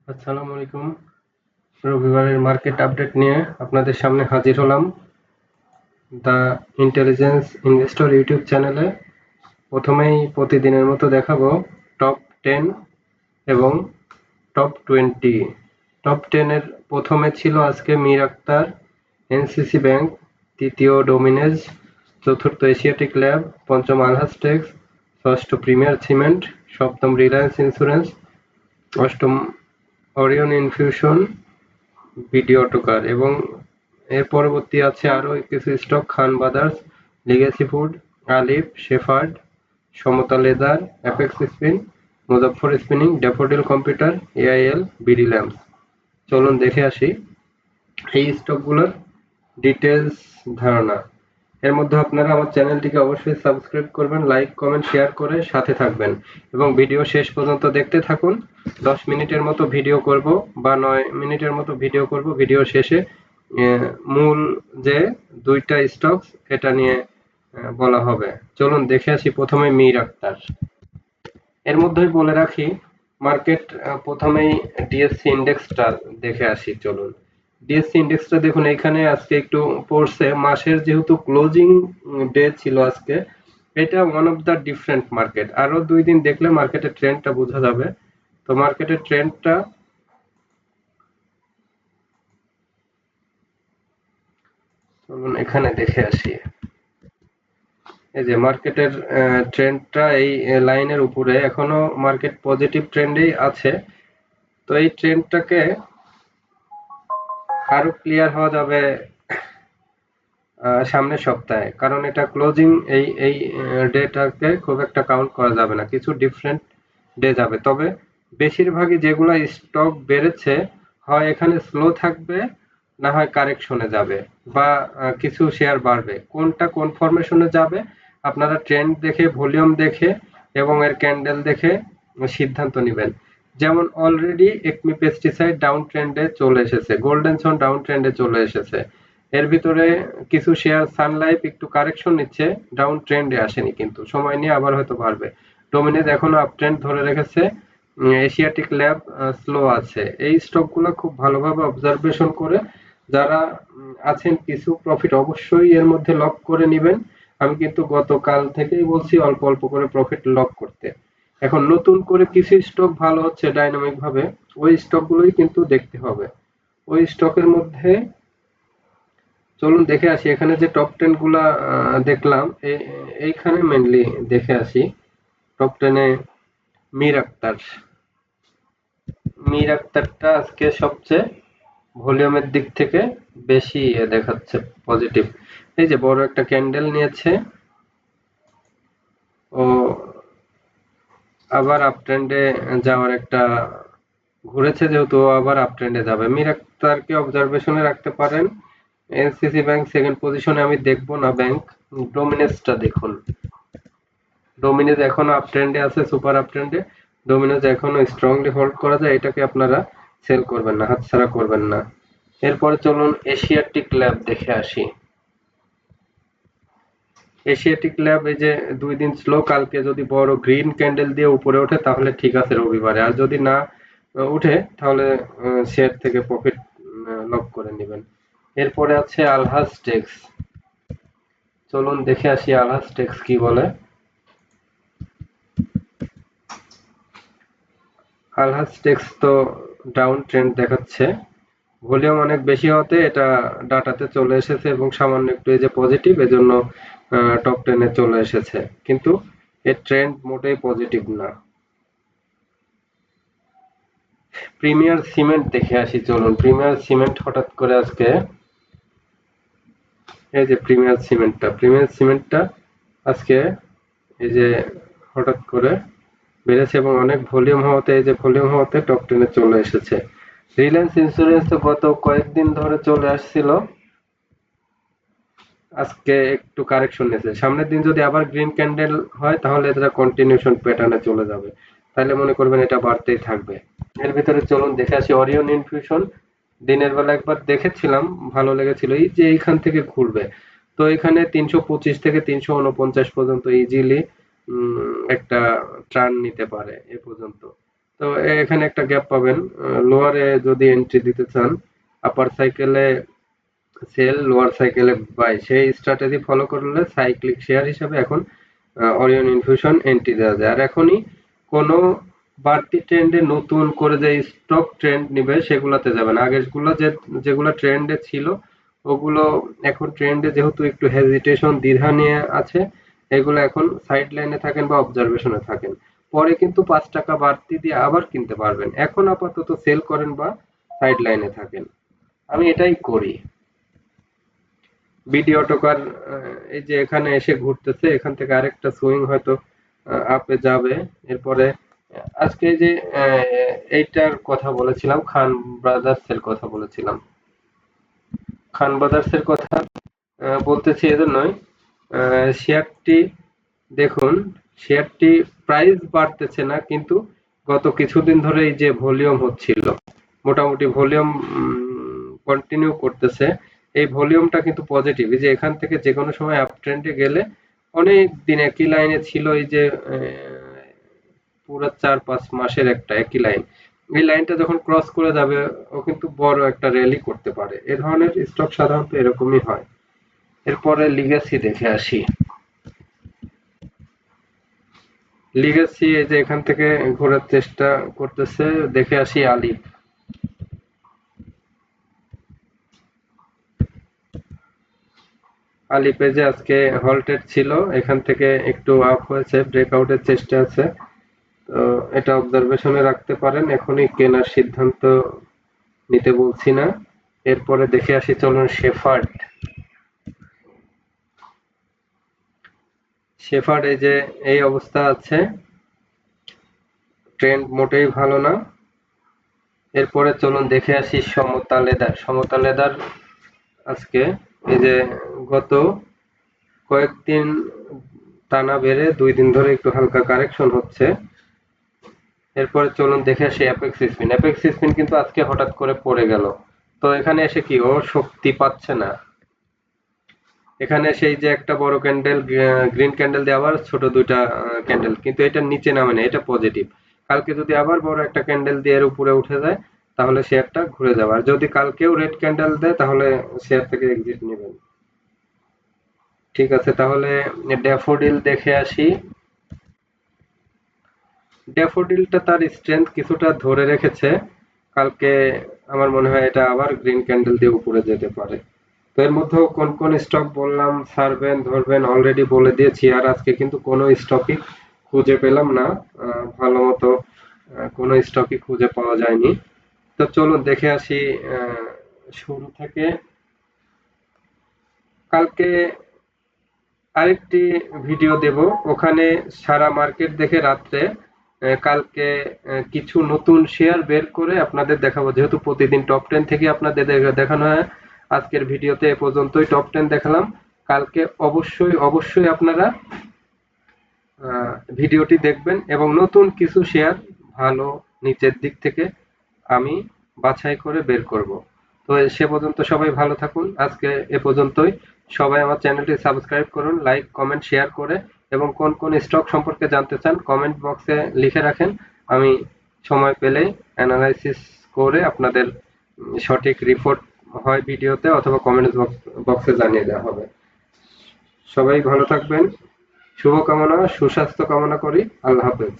আসসালামু আলাইকুম। রবিবারের মার্কেট আপডেট নিয়ে আপনাদের সামনে হাজির হলাম দ্য ইন্টেলিজেন্স ইনভেস্টর ইউটিউব চ্যানেলে। প্রথমেই প্রতিদিনের মতো দেখাবো টপ 10 এবং টপ 20। টপ 10 এর প্রথমে ছিল আজকে মীর আক্তার, এনসিসি ব্যাংক, তৃতীয় ডোমিনেজ, চতুর্থ এশিয়াটিক ল্যাব, পঞ্চম আলহাজ টেক্স, ষষ্ঠ প্রিমিয়ার সিমেন্ট, সপ্তম রিলায়েন্স ইন্স্যুরেন্স, অষ্টম ওরিয়ন ইনফিউশন, বিডি অটোকার এবং এর পরবর্তী আছে আরো কিছু স্টক: খান ব্রাদার্স, লিগ্যাসি ফুড, আলিফ, শেফার্ড, সমতা leather, apex spin, Muzaffar spinning, daffodil computer, AIL, BD lamps. চলুন দেখে আসি এই স্টকগুলোর ডিটেলস ধারণা। এর মধ্যে আপনারা আমার চ্যানেলটিকে অবশ্যই সাবস্ক্রাইব করবেন, লাইক, কমেন্ট, শেয়ার করে সাথে থাকবেন এবং ভিডিও শেষ পর্যন্ত দেখতে থাকুন। 10 মিনিটের মতো ভিডিও করব বা 9 মিনিটের মতো ভিডিও করব। ভিডিও শেষে মূল যে দুইটা স্টকস এটা নিয়ে বলা হবে। চলুন দেখে আসি প্রথমে মীর আক্তার। এর মধ্যেই বলে রাখি মার্কেট প্রথমেই ডিএসসি ইন্ডেক্সটা দেখে আসি। চলুন ডিএসসি ইন্ডেক্সটা দেখুন, এখানে আজকে একটু পড়ছে। মাসের যেহেতু ক্লোজিং ডে ছিল আজকে, এটা one of the different market. আরো 2 দিন দেখলে মার্কেটের ট্রেন্ডটা বোঝা যাবে। তো মার্কেটের ট্রেন্ডটা চলুন এখানে দেখে আসি। এই যে মার্কেটের ট্রেন্ডটা এই লাইনের উপরে, এখনো মার্কেট পজিটিভ ট্রেন্ডেই আছে। তো এই ট্রেন্ডটাকে আরো ক্লিয়ার হওয়া যাবে সামনের সপ্তাহে, কারণ এটা ক্লোজিং এই ডেটাকে খুব একটা কাউন্ট করা যাবে না, কিছু ডিফারেন্ট ডে যাবে। তবে বেশিরভাগই যেগুলো স্টক বেড়েছে, হয় এখানে স্লো থাকবে, না হয় কারেকশনে যাবে, বা কিছু শেয়ার বাড়বে। কোনটা কোন ফরমেশনে যাবে আপনারা ট্রেন্ড দেখে, ভলিউম দেখে এবং এর ক্যান্ডেল দেখে সিদ্ধান্ত নেবেন। যেমন অলরেডি একমি পেস্টিসাইড ডাউন ট্রেন্ডে চলে এসেছে, গোল্ডেন সন ডাউন ট্রেন্ডে চলে এসেছে। এর ভিতরে কিছু শেয়ার সানলাইফ একটু কারেকশন নিচ্ছে, ডাউন ট্রেন্ডে আসেনি, কিন্তু সময় নিয়ে আবার হয়তো বাড়বে। ডোমিনেজ এখনো আপ ট্রেন্ড ধরে রেখেছে। এশিয়াটিক ল্যাব স্লো আছে। এই স্টকগুলো খুব ভালোভাবে অবজারভেশন করে যারা আছেন কিছু প্রফিট অবশ্যই এর মধ্যে লক করে নেবেন। আমি কিন্তু গতকাল থেকেই বলছি অল্প অল্প করে প্রফিট লক করতে। এখন নতুন করে কিছু স্টক ভালো হচ্ছে ডাইনামিক ভাবে, ওই স্টকগুলোই কিন্তু দেখতে হবে। ওই স্টকের মধ্যে চলুন দেখে আসি। এখানে যে টপ 10 গুলা দেখলাম, এইখানে মেনলি দেখে আসি। টপ 10 এ মীর আক্তার। মীর আক্তারটা আজকে সবচেয়ে ভলিউমের দিক থেকে বেশি দেখাচ্ছে পজিটিভ। এই যে বড় একটা ক্যান্ডেল নিয়েছে, ও আবার আপ ট্রেন্ডে যাওয়ার একটা ঘুরেছে, যেহেতু আবার আপ ট্রেন্ডে যাবে। মীর আক্তারকে অবজারভেশনে রাখতে পারেন। এনসিসি ব্যাংক সেকেন্ড পজিশনে আমি দেখবো না ব্যাংক। ডোমিনেজটা দেখুন, ডোমিনেজ এখনো আপ ট্রেন্ডে আছে, সুপার আপ ট্রেন্ডে। ডোমিনেজ এখনো স্ট্রংলি হোল্ড করা যায়, এটাকে আপনারা সেল করবেন না, হাতছাড়া করবেন না। এরপরে চলুন এশিয়াটিক ল্যাব দেখে আসি। এশিয়াটিক ল্যাব এই যে 2 দিন স্লো, কালকে যদি বড় গ্রিন ক্যান্ডেল দিয়ে উপরে ওঠে তাহলে ঠিক আছে রবিবারে, আর যদি না উঠে তাহলে শেয়ার থেকে প্রফিট লক করে নেবেন। এরপরে আছে আলহাজ টেক্স। চলুন দেখে আসি আলহাজ টেক্স কি বলে। আলহাজ টেক্স তো ডাউন ট্রেন্ড দেখাচ্ছে, ভলিউম অনেক বেশি হতে এটা ডাটাতে চলে এসেছে এবং সামান্য একটু এই যে পজিটিভ, এজন্য টপ 10 এ চলে এসেছে, কিন্তু এর ট্রেন্ড মোটেই পজিটিভ না। প্রিমিয়ার সিমেন্ট দেখে আসি। চলুন প্রিমিয়ার সিমেন্ট হঠাৎ করে আজকে, এই যে প্রিমিয়ার সিমেন্টটা আজকে এই যে হঠাৎ করে বেড়েছে এবং অনেক ভলিউম হওয়াতে, এই যে ভলিউম হওয়াতে টপ 10 এ চলে এসেছে। রিলায়েন্স ইন্স্যুরেন্স তো গত কয়েকদিন ধরে চলে আসছিল, আজকে একটু কারেকশন নিয়েছে। সামনের দিন যদি আবার গ্রিন ক্যান্ডেল হয় তাহলে এটা কন্টিনিউশন প্যাটার্নে চলে যাবে, তাহলে মনে করবেন এটা বাড়তেই থাকবে। এর ভিতরে চলুন দেখে আসি অরিয়ন ইনফিউশন। দিনের বেলা একবার দেখেছিলাম, ভালো লেগেছিল, এই যে এইখান থেকে ঘুরবে। তো এখানে 325 থেকে 349 পর্যন্ত ইজিলি একটা ট্রান নিতে পারে এ পর্যন্ত। তো এখানে একটা গ্যাপ পাবেন। লোয়ারে যদি এন্ট্রি দিতে চান, আপার সাইকেলে সেল, লোয়ার সাইকেলে বাই, সেই স্ট্র্যাটেজি ফলো করলে সাইক্লিক শেয়ার হিসেবে এখন অরিয়ন ইনফিউশন এন্ট্রি দেওয়া যায়। আর এখনই কোনো বাড়তি ট্রেন্ডে নতুন করে যে স্টক ট্রেন্ড নিবে সেগুলাতে যাবেন। আগেরগুলো যেগুলো ট্রেন্ডে ছিল ওগুলো এখন ট্রেন্ডে যেহেতু একটু হেজিটেশন দ্বিধা নিয়ে আছে, এগুলো এখন সাইড লাইনে থাকেন বা অবজারভেশনে থাকেন। পরে কিন্তু 5 টাকা বাড়তি দিয়ে আবার কিনতে পারবেন। এখন আপাতত সেল করেন বা সাইড লাইনে থাকেন। আমি এটাই করি। বিডি অটোকার এই যে এখানে এসে ঘুরতেছে, এখান থেকে আরেকটা সুইং হয়তো আপে যাবে। এরপরে আজকে এই যে এইটার কথা বলেছিলাম, খান ব্রাদার্স এর কথা বলেছিলাম। খান ব্রাদার্স এর কথা বলতেছি এজন্যই, শেয়ারটি দেখুন, শেয়ারটি প্রাইস বাড়তেছে না, কিন্তু গত কিছুদিন ধরে এই যে ভলিউম হচ্ছিল, মোটামুটি ভলিউম কন্টিনিউ করতেছে। এই ভলিউমটা কিন্তু পজিটিভ। এই যে এখান থেকে যে কোনো সময় আপ ট্রেন্ডে গেলে অনেক দিন একই লাইনে ছিল, এই যে পুরো 4-5 মাসের একটা একই লাইন, এই লাইনটা যখন ক্রস করে যাবে ও কিন্তু বড় একটা র্যালি করতে পারে। এ ধরনের স্টক সাধারণত এরকমই হয়। এরপরে লিগেসি দেখে আসি। লিগেসি এই যে এখান থেকে ঘোরার চেষ্টা করতেছে, দেখে আসি আলিফ। আলিপে যে আজকে হল্টেড ছিল, এখান থেকে একটু আপ হয়েছে, ব্রেকআউটের চেষ্টা আছে। তো এটা অবজারভেশনে রাখতে পারেন, এখনই কেনার সিদ্ধান্ত নিতে বলছি না। এরপরে দেখে আসি, চলুন শেফার্ড। শেফার্ড এই যে এই অবস্থা আছে, ট্রেন্ড মোটেই ভালো না। এরপরে চলুন দেখে আসি সমতা লেদার। সমতা লেদার আজকে এই যে গত কয়েকদিন টানা বেড়ে 2 দিন ধরে একটু হালকা কারেকশন হচ্ছে। এরপরে চলুন দেখে আসি অ্যাপেক্স স্পিন। অ্যাপেক্স স্পিন কিন্তু আজকে হঠাৎ করে পড়ে গেল। তো এখানে এসে কি ও শক্তি পাচ্ছে না। এখানে সেই যে একটা বড় ক্যান্ডেল, গ্রিন ক্যান্ডেল দিয়ে আবার ছোট 2টা ক্যান্ডেল, কিন্তু এটার নিচে নামে না, এটা পজিটিভ। কালকে যদি আবার বড় একটা ক্যান্ডেল দিয়ে এর উপরে উঠে যায় তাহলে শেয়ারটা ঘুরে যাবে। আর যদি কালকেও রেড ক্যান্ডেল দেয় তাহলে শেয়ার থেকে এক্সিট নেবেন। ঠিক আছে, তাহলে ড্যাফোডিল দেখে আসি। ড্যাফোডিলটা তার স্ট্রেংথ কিছুটা ধরে রেখেছে। কালকে আমার মনে হয় এটা আবার গ্রিন ক্যান্ডেল দিয়ে উপরে যেতে পারে। তো এর মধ্যেও কোন কোন স্টক বললাম ছাড়বেন ধরবেন অলরেডি বলে দিয়েছি। আর আজকে কিন্তু কোনো স্টকই খুঁজে পেলাম না, ভালো মতো কোনো স্টকই খুঁজে পাওয়া যায়নি। তো চলুন দেখে আসি শুরু থেকে। কালকে আরেকটি ভিডিও দেব, ওখানে সারা মার্কেট দেখে রাত্রে কালকে কিছু নতুন শেয়ার বের করে আপনাদের দেখাবো। যেহেতু প্রতিদিন টপ 10 থেকে আপনাদের দেখানো হয়, আজকের ভিডিওতে এ পর্যন্তই টপ 10 দেখালাম। কালকে অবশ্যই অবশ্যই আপনারা ভিডিওটি দেখবেন এবং নতুন কিছু শেয়ার ভালো নিচের দিক থেকে আমি বাছাই করে বের করব। তো সে পর্যন্ত সবাই ভালো থাকুন। আজকে এ পর্যন্তই। সবাই আমার চ্যানেলটি সাবস্ক্রাইব করুন, লাইক কমেন্ট শেয়ার করে, এবং কোন কোন স্টক সম্পর্কে জানতে চান কমেন্ট বক্সে লিখে রাখেন। আমি সময় পেলেই অ্যানালাইসিস করে আপনাদের সঠিক রিপোর্ট হয় ভিডিওতে অথবা কমেন্ট বক্সে জানিয়ে দেওয়া হবে। সবাই ভালো থাকবেন। শুভকামনা, সুস্বাস্থ্য কামনা করি। আল্লাহ হাফেজ।